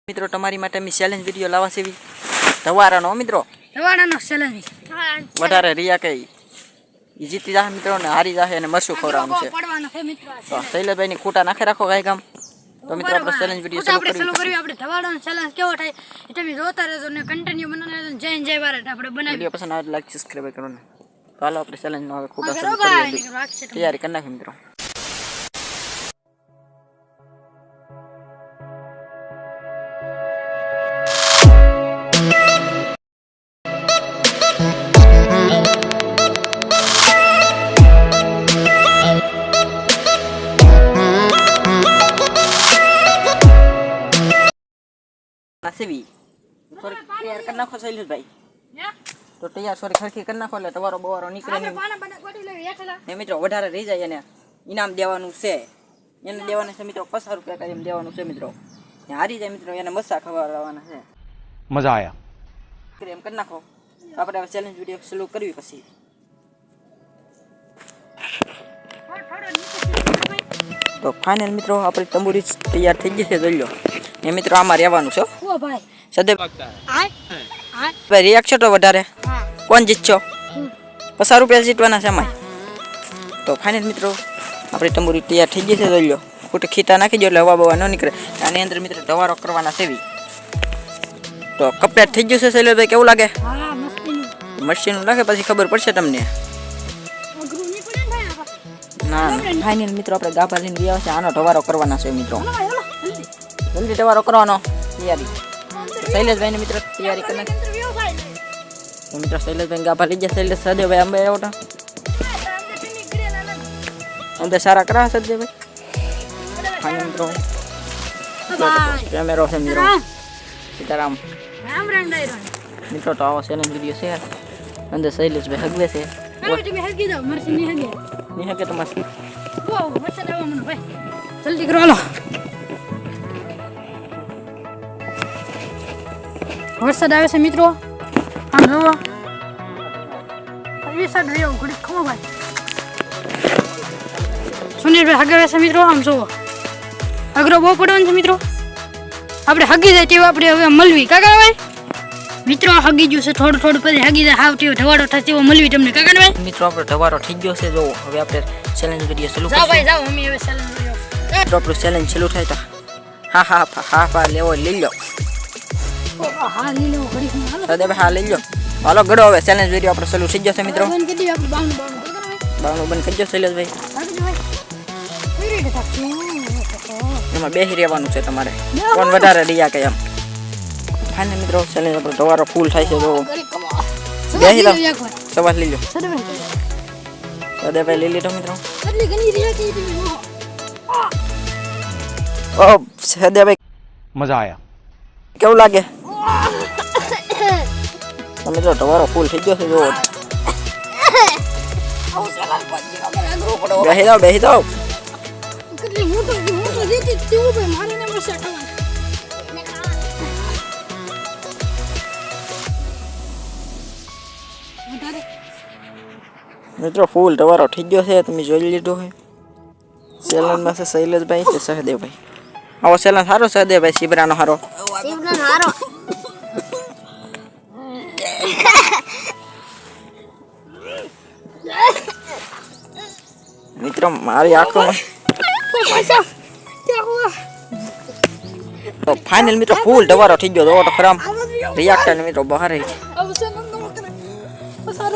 મિત્રો તમારી માટે અમે ચેલેન્જ વિડિયો લાવવા છે ધવારાનો મિત્રો ધવારાનો ચેલેન્જ વધારે રિયા કે ઈ જીતી જાહે મિત્રો ને હારી જાહે અને મરસું ખવડાવવાનું છે પડવાનો છે મિત્રો તો શૈલેષભાઈ ની ખોટા નાખે રાખો ગાય ગામ તો મિત્રો આપણે ચેલેન્જ વિડિયો શરૂ કરીએ આપણે ધવારાનો ચેલેન્જ કેવો થાય એ તમે જોતા રહેજો ને કન્ટિન્યુ બનાવતા રહેજો જય જય ભારત આપણે બનાવી વિડિયો પસંદ આવે લાઈક સબસ્ક્રાઇબ કરો ને તો હાલો આપણે ચેલેન્જ નો હવે ખોટા શરૂ કરીએ તૈયારી કરી નાખી મિત્રો નસીબી સોરી તૈયાર કરી નાખો શૈલેષભાઈ તો તૈયાર સોરી ખરખી કરી નાખો એટલે તમારો બવારો નીકળે નહીં ને મિત્રો વધારે રહી જાય એને ઇનામ દેવાનું છે એને દેવાના છે મિત્રો 50 રૂપિયા કાયમ દેવાનું છે મિત્રો ને હારી જાય મિત્રો એને મસ્સા ખવડાવવાના છે મજા આયા એમ કરી નાખો આપણે હવે ચેલેન્જ વિડિયો શરૂ કરવી પછી તો ફાઇનલ મિત્રો આપણે તંબુરી તૈયાર થઈ ગઈ છે જોઈ લો એ મિત્રો આમાં રહેવાનું છે ઓ ભાઈ સદે આ ભાઈ રિએક્શન તો વધારે કોણ જીતશો 50 રૂપિયા જીતવાના છે એમાં તો ફાઇનલ મિત્રો આપણે તંબુરી તૈયાર થઈ ગઈ છે જોઈ લો ખોટે ખીતા નાખી દો એટલે હવા બવા ન નીકળે આની અંદર મિત્રો ધવારો કરવાના છે તો કપલેટ થઈ ગયું છે શૈલેષભાઈ કેવું લાગે હા મશીન લાગે પછી ખબર પડશે તમને અઘરું નહીં પડે ભાઈ ના ફાઇનલ મિત્રો આપણે ગાભા લઈને ગયા છે આનો ધવારો કરવાના છે મિત્રો જલ્દી ધવારો કરવાનો તૈયારી શૈલેષભાઈ ને મિત્રો તૈયારી કરી નાખી મિત્રો શૈલેષભાઈ ગાભા લઈ ગયા શૈલેષ સદેવભાઈ અંબે આવતા અંબે સારા કરા સદેવભાઈ ફાઇનલ મિત્રો કેમેરો છે મિત્રો સીતારામ રામ રામ ડાયરો મિત્રો તો આવો ચેલેન્જ વિડિયો છે અંદર શૈલેષભાઈ હગવે છે તમે હગી જાવ મરસી ની હગે ની હગે તો મસ્ત ઓ વરસાદ આવો મને ભાઈ જલ્દી કરો હાલો વરસાદ આવે છે મિત્રો આમ જુઓ વરસાદ રહ્યો ઘડી ખમો ભાઈ સુનિલભાઈ હગાવે છે મિત્રો આમ જુઓ અઘરો બહુ પડવાનું છે મિત્રો આપણે હગી જાય તેવું આપણે હવે મળવી કાકા ભાઈ મિત્રો હગી ગયું છે થોડું થોડું પછી હગી જાય હાવ તેવો ધવાડો થાય તેવો મળવી તમને કાકા ભાઈ મિત્રો આપણે ધવારો થઈ ગયો છે જો હવે આપણે ચેલેન્જ વિડિયો ચાલુ જાઓ ભાઈ કરીશું જાઓ અમે હવે ચેલેન્જ કર્યો તો આપણું ચેલેન્જ ચાલુ થાય તો હા લેવો લઈ લો હા લીલો ઘડી હાલો સદેવ હા લઈ લો હાલો ગડો હવે ચેલેન્જ વિડિયો આપણો ચાલુ થઈ ગયો છે મિત્રો બંધ કરી દીધું આપણે બાવનું બંધ કરી દો શૈલેષભાઈ ભાગજો ભાઈ કઈ રીતે થાકશું એમાં બેહી રહેવાનું છે તમારે કોણ વધારે રિયા કે એમ ફાઇનલ મિત્રો ચેલેન્જ આપણો ધવારો ફૂલ થાય છે જો બેહી જાઓ સવાસ લઈ લો સદેવભાઈ લઈ લીધો મિત્રો ઓ સદેવભાઈ મજા આયા કેવું લાગે મિત્રો ધવારો ફૂલ થઈ ગયો છે જો બેહી જાઓ મિત્રો ફૂલ ધવારો થઈ ગયો છે તમે જોઈ લીધો છે ચેલેન્જમાં છે શૈલેષભાઈ કે સહદેવભાઈ આવો ચેલેન્જ સારો સહદેવભાઈ શિબરાનો સારો મિત્રો મારી આંખોમાં તો ફાઇનલ મિત્રો ફૂલ ધવારો થઈ ગયો તો ખરામ રિએક્ટર મિત્રો બહાર આવી છે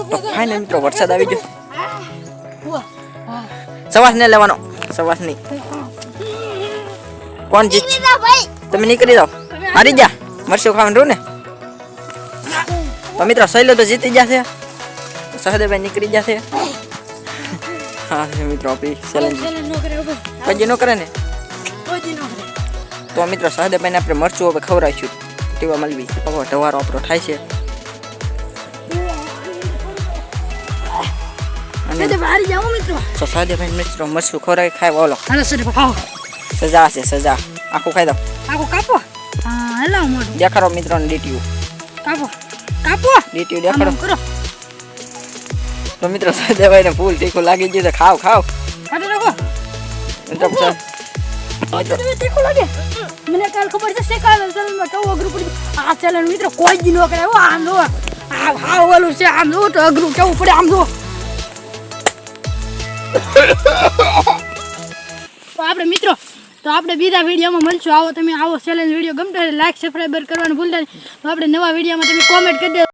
તો ફાઇનલ મિત્રો વરસાદ આવી ગયો સવાસ ને લેવાનો સવાસ ની કોણ જીત તમે નીકળી જાઓ હારી જા મરશું ખાવાનું ને તો મિત્રો શૈલેષ જીતી જશે સહદેવભાઈ નીકળી જશે હા મિત્રો આપણી ચેલેન્જ કજી ન કરે ને તો મિત્રો સહદેવભાઈને આપણે મરચું હવે ખવડાવીશું તેવા મળવી હવે ધવારો આપણો થાય છે તો સહદેવભાઈ મિત્રો મરચું ખવડાવી ખાય બોલો સજા છે સજા આખું ખાઈ દો દેખાડો મિત્રો ને ડીટીયુ ડીટીયુ દેખાડો તો મિત્રો સહદેવભાઈને ફૂલ તીખું લાગી ગયું છે ખાવ ખાવ કાઢી નાખો મિત્રો તમે તીખું લાગે મને કાલ ખબર છે શેકાળ ચેનલમાં કેવું અઘરું પડ્યું આ ચેનલ મિત્રો કોઈ દી ન કરે હો આમ જો આ હાવ ઓલું છે આમ જો તો અઘરું કેવું પડે આમ જો તો આપણે મિત્રો તો આપણે બીજા વિડીયોમાં મળશું આવો તમે આવો ચેલેન્જ વિડીયો ગમતો હોય લાઈક સબસ્ક્રાઇબર કરવાનું ભૂલતા નહીં તો આપણે નવા વિડીયોમાં તમે કોમેન્ટ કરી દે